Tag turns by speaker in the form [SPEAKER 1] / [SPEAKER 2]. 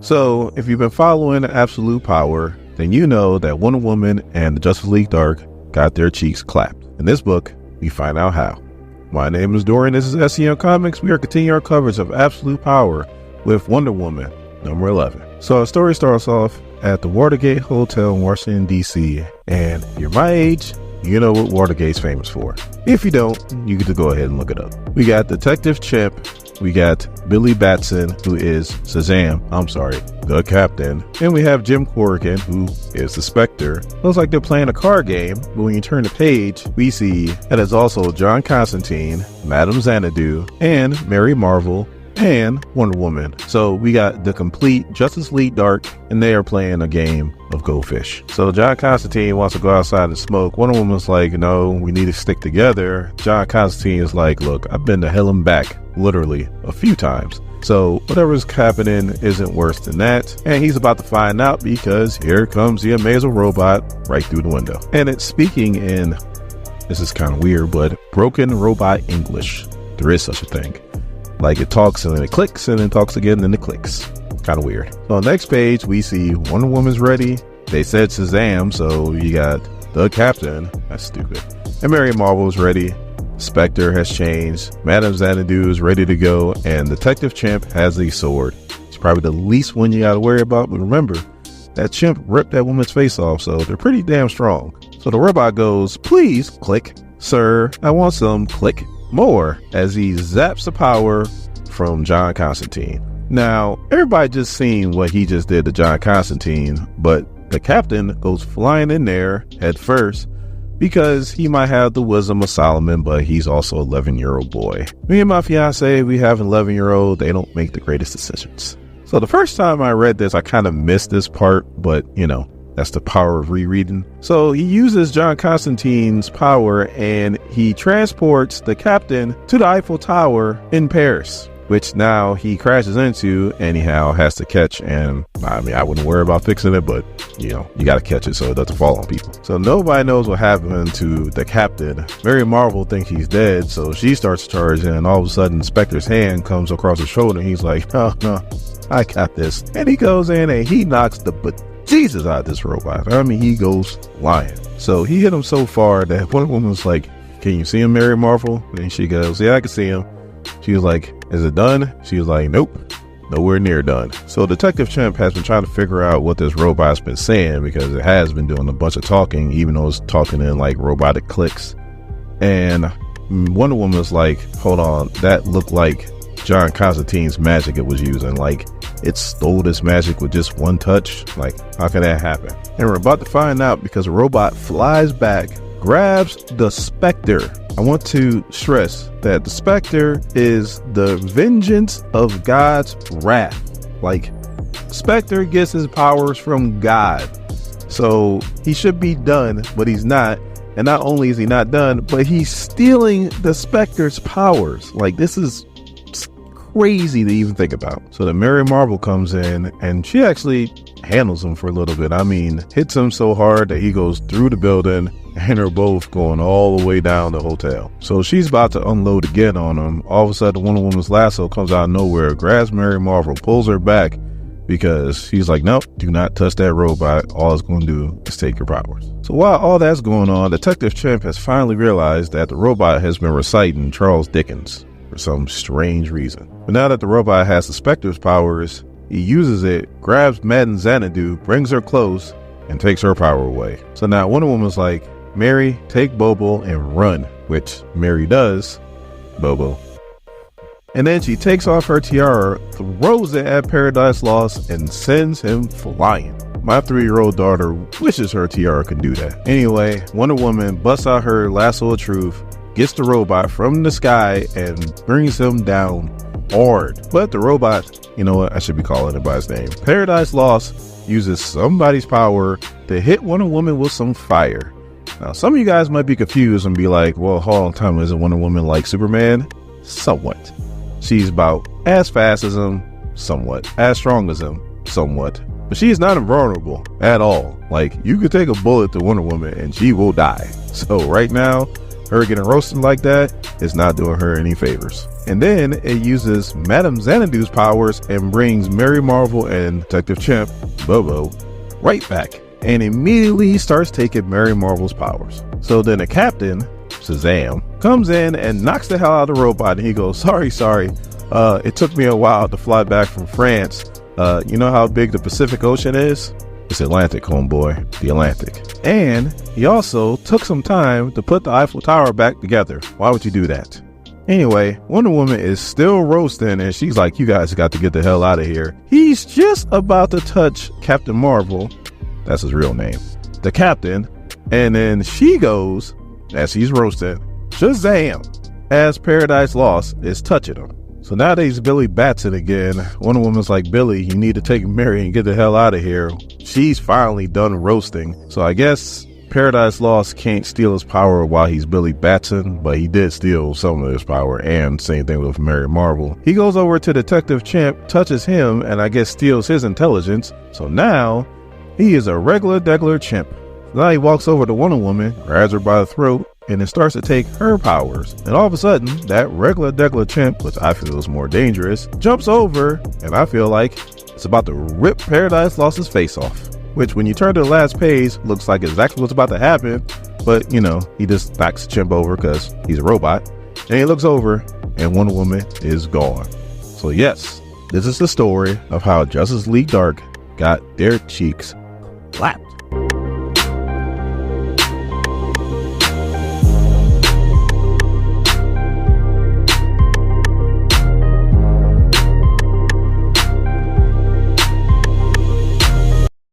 [SPEAKER 1] So, if you've been following Absolute Power, then you know that Wonder Woman and the Justice League Dark got their cheeks clapped. In this book, we find out how. My name is Dorian, this is SCM Comics. We are continuing our coverage of Absolute Power with Wonder Woman, number 11. So our story starts off at the Watergate Hotel in Washington, D.C. And if you're my age, you know what Watergate's famous for. If you don't, you get to go ahead and look it up. We got Detective Chimp. We got Billy Batson, who is the Captain. And we have Jim Corrigan, who is the Spectre. Looks like they're playing a card game, but when you turn the page, we see that it's also John Constantine, Madame Xanadu, and Mary Marvel, and Wonder Woman. So we got the complete Justice League Dark, and they are playing a game of Go Fish. So John Constantine wants to go outside and smoke. Wonder Woman's like, no, we need to stick together. John Constantine is like, look, I've been to hell and back literally a few times. So whatever's happening isn't worse than that. And he's about to find out because here comes the amazing robot right through the window. And it's speaking in, this is kind of weird, but broken robot English. There is such a thing. Like it talks and then it clicks and then talks again and then it clicks. Kind of weird. So on the next page, we see Wonder Woman's ready. They said Shazam, so you got the Captain. That's stupid. And Mary Marvel's ready. Spectre has changed. Madame Xanadu is ready to go. And Detective Chimp has a sword. It's probably the least one you got to worry about. But remember, that chimp ripped that woman's face off, so they're pretty damn strong. So the robot goes, please, click. Sir, I want some, click. More, as he zaps the power from John Constantine. Now, everybody just seen what he just did to John Constantine, but the Captain goes flying in there head first because he might have the wisdom of Solomon, but he's also an 11-year-old boy. Me and my fiance, we have an 11-year-old. They don't make the greatest decisions. So the first time I read this, I kind of missed this part, but you know, that's the power of rereading. So he uses John Constantine's power and he transports the Captain to the Eiffel Tower in Paris, which now he crashes into anyhow, has to catch. And I mean, I wouldn't worry about fixing it, but you know, you got to catch it so it doesn't fall on people. So nobody knows what happened to the Captain. Mary Marvel thinks he's dead, so she starts charging, and all of a sudden Spectre's hand comes across his shoulder and he's like, oh no, I got this. And he goes in and he knocks the Jesus out of this robot. I mean, he goes flying. So he hit him so far that Wonder Woman's like, can you see him, Mary Marvel? And she goes, yeah, I can see him. She was like, is it done? She was like, nope, nowhere near done. So Detective Chimp has been trying to figure out what this robot's been saying, because it has been doing a bunch of talking, even though it's talking in like robotic clicks. And Wonder Woman's like, hold on, that looked like John Constantine's magic it was using. Like, it stole this magic with just one touch. Like, how can that happen? And we're about to find out, because the robot flies back, grabs the Spectre. I want to stress that the Spectre is the vengeance of God's wrath. Like, Spectre gets his powers from God. So he should be done, but he's not. And not only is he not done, but he's stealing the Spectre's powers. Like, this is crazy to even think about. So the Mary Marvel comes in and she actually handles him for a little bit. I mean, hits him so hard that he goes through the building, and they're both going all the way down the hotel. So she's about to unload again on him. All of a sudden, Wonder Woman's lasso comes out of nowhere, grabs Mary Marvel, pulls her back, because she's like, nope, do not touch that robot. All it's going to do is take your powers. So while all that's going on, Detective Chimp has finally realized that the robot has been reciting Charles Dickens for some strange reason. But now that the robot has the Spectre's powers, he uses it, grabs Madame Xanadu, brings her close, and takes her power away. So now Wonder Woman's like, Mary, take Bobo and run, which Mary does. Bobo. And then she takes off her tiara, throws it at Paradise Lost, and sends him flying. My 3-year-old daughter wishes her tiara could do that. Anyway, Wonder Woman busts out her lasso of truth, gets the robot from the sky, and brings him down hard. But the robot, you know what, I should be calling it by his name. Paradise Lost uses somebody's power to hit Wonder Woman with some fire. Now, some of you guys might be confused and be like, well, hold on, time, isn't Wonder Woman like Superman? Somewhat. She's about as fast as him, somewhat. As strong as him, somewhat. But she's not invulnerable at all. Like, you could take a bullet to Wonder Woman and she will die. So right now, her getting roasted like that is not doing her any favors. And then it uses Madame Xanadu's powers and brings Mary Marvel and Detective Chimp, Bobo, right back, and immediately starts taking Mary Marvel's powers. So then the captain, Shazam, comes in and knocks the hell out of the robot, and he goes, sorry, it took me a while to fly back from France. You know how big the Pacific Ocean is? It's Atlantic, homeboy, the Atlantic. And he also took some time to put the Eiffel Tower back together. Why would you do that? Anyway, Wonder Woman is still roasting, and she's like, you guys got to get the hell out of here. He's just about to touch Captain Marvel. That's his real name. The captain. And then she goes, as he's roasting, Shazam, as Paradise Lost is touching him. So nowadays Billy Batson again. Wonder Woman's like, Billy, you need to take Mary and get the hell out of here. She's finally done roasting. So I guess Paradise Lost can't steal his power while he's Billy Batson, but he did steal some of his power, and same thing with Mary Marvel. He goes over to Detective Chimp, touches him, and I guess steals his intelligence. So now he is a regular chimp. Now he walks over to Wonder Woman, grabs her by the throat, and it starts to take her powers. And all of a sudden, that regular chimp, which I feel is more dangerous, jumps over, and I feel like it's about to rip Paradise Lost's face off. Which, when you turn to the last page, looks like exactly what's about to happen. But, you know, he just knocks the chimp over because he's a robot. And he looks over, and Wonder Woman is gone. So yes, this is the story of how Justice League Dark got their cheeks clapped.